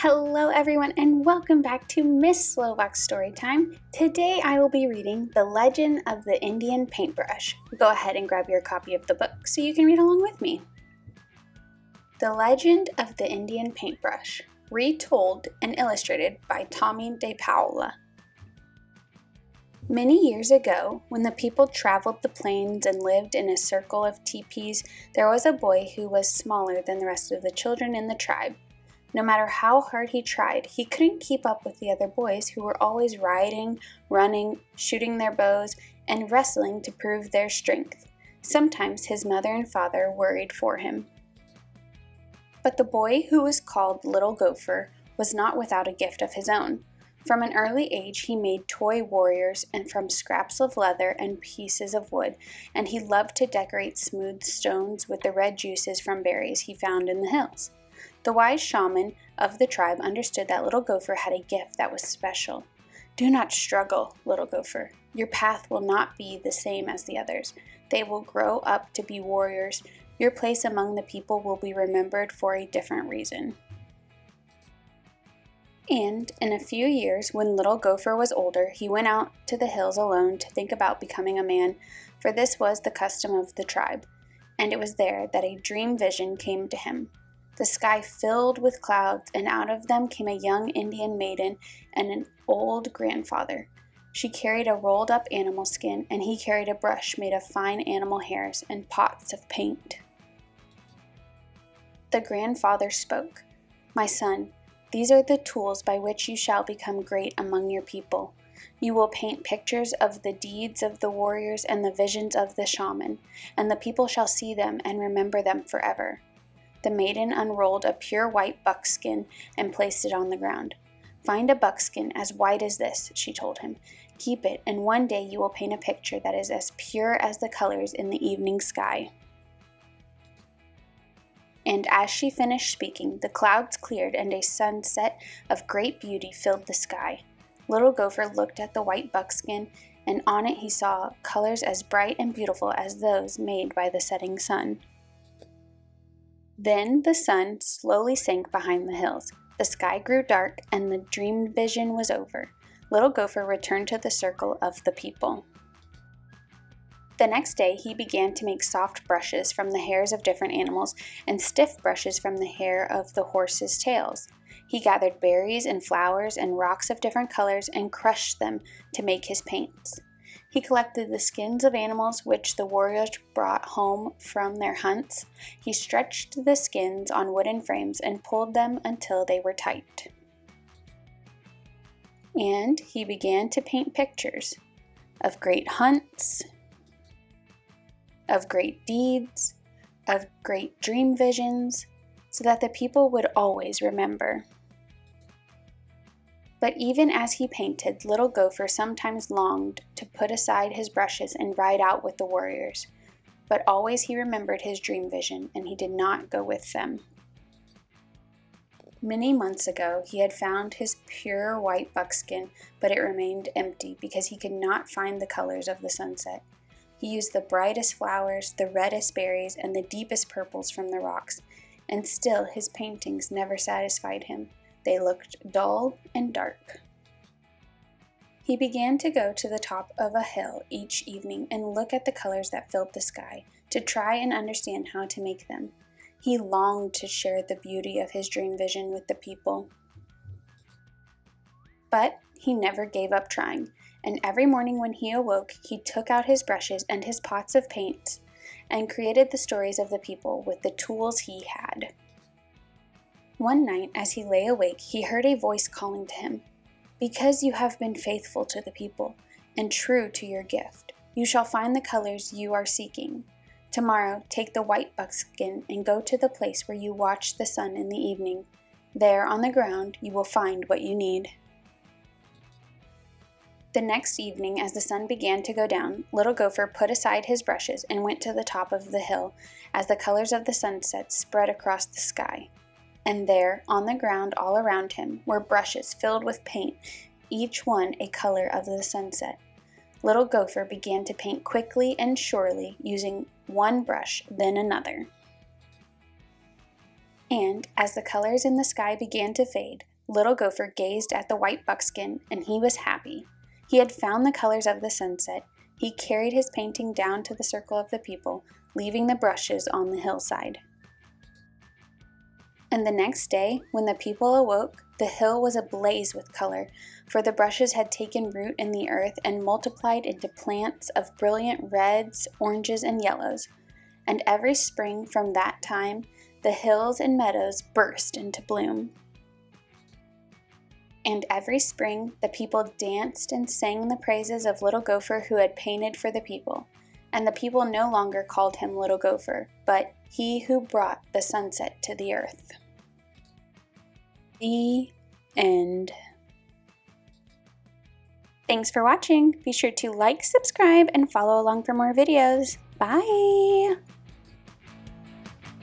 Hello everyone and welcome back to Miss Slovak's Storytime. Today I will be reading The Legend of the Indian Paintbrush. Go ahead and grab your copy of the book so you can read along with me. The Legend of the Indian Paintbrush, retold and illustrated by Tomie dePaola. Many years ago, when the people traveled the plains and lived in a circle of teepees, there was a boy who was smaller than the rest of the children in the tribe. No matter how hard he tried, he couldn't keep up with the other boys who were always riding, running, shooting their bows, and wrestling to prove their strength. Sometimes his mother and father worried for him. But the boy who was called Little Gopher was not without a gift of his own. From an early age he made toy warriors and from scraps of leather and pieces of wood, and he loved to decorate smooth stones with the red juices from berries he found in the hills. The wise shaman of the tribe understood that Little Gopher had a gift that was special. "Do not struggle, Little Gopher. Your path will not be the same as the others. They will grow up to be warriors. Your place among the people will be remembered for a different reason." And in a few years, when Little Gopher was older, he went out to the hills alone to think about becoming a man, for this was the custom of the tribe. And it was there that a dream vision came to him. The sky filled with clouds, and out of them came a young Indian maiden and an old grandfather. She carried a rolled-up animal skin, and he carried a brush made of fine animal hairs and pots of paint. The grandfather spoke, "My son, these are the tools by which you shall become great among your people. You will paint pictures of the deeds of the warriors and the visions of the shaman, and the people shall see them and remember them forever." The maiden unrolled a pure white buckskin and placed it on the ground. "Find a buckskin as white as this," she told him. "Keep it, and one day you will paint a picture that is as pure as the colors in the evening sky." And as she finished speaking, the clouds cleared and a sunset of great beauty filled the sky. Little Gopher looked at the white buckskin, and on it he saw colors as bright and beautiful as those made by the setting sun. Then the sun slowly sank behind the hills. The sky grew dark, and the dream vision was over. Little Gopher returned to the circle of the people. The next day he began to make soft brushes from the hairs of different animals and stiff brushes from the hair of the horses' tails. He gathered berries and flowers and rocks of different colors and crushed them to make his paints. He collected the skins of animals which the warriors brought home from their hunts. He stretched the skins on wooden frames and pulled them until they were tight. And he began to paint pictures of great hunts, of great deeds, of great dream visions, so that the people would always remember. But even as he painted, Little Gopher sometimes longed to put aside his brushes and ride out with the warriors. But always he remembered his dream vision, and he did not go with them. Many months ago, he had found his pure white buckskin, but it remained empty because he could not find the colors of the sunset. He used the brightest flowers, the reddest berries, and the deepest purples from the rocks, and still his paintings never satisfied him. They looked dull and dark. He began to go to the top of a hill each evening and look at the colors that filled the sky, to try and understand how to make them. He longed to share the beauty of his dream vision with the people. But he never gave up trying, and every morning when he awoke, he took out his brushes and his pots of paints and created the stories of the people with the tools he had. One night, as he lay awake, he heard a voice calling to him, "Because you have been faithful to the people and true to your gift, you shall find the colors you are seeking. Tomorrow, take the white buckskin and go to the place where you watch the sun in the evening. There, on the ground, you will find what you need." The next evening, as the sun began to go down, Little Gopher put aside his brushes and went to the top of the hill as the colors of the sunset spread across the sky. And there, on the ground all around him, were brushes filled with paint, each one a color of the sunset. Little Gopher began to paint quickly and surely, using one brush, then another. And as the colors in the sky began to fade, Little Gopher gazed at the white buckskin, and he was happy. He had found the colors of the sunset. He carried his painting down to the circle of the people, leaving the brushes on the hillside. And the next day, when the people awoke, the hill was ablaze with color, for the brushes had taken root in the earth and multiplied into plants of brilliant reds, oranges, and yellows. And every spring from that time, the hills and meadows burst into bloom. And every spring, the people danced and sang the praises of Little Gopher who had painted for the people. And the people no longer called him Little Gopher, but he who brought the sunset to the earth. The end. Thanks for watching. Be sure to like, subscribe, and follow along for more videos. Bye!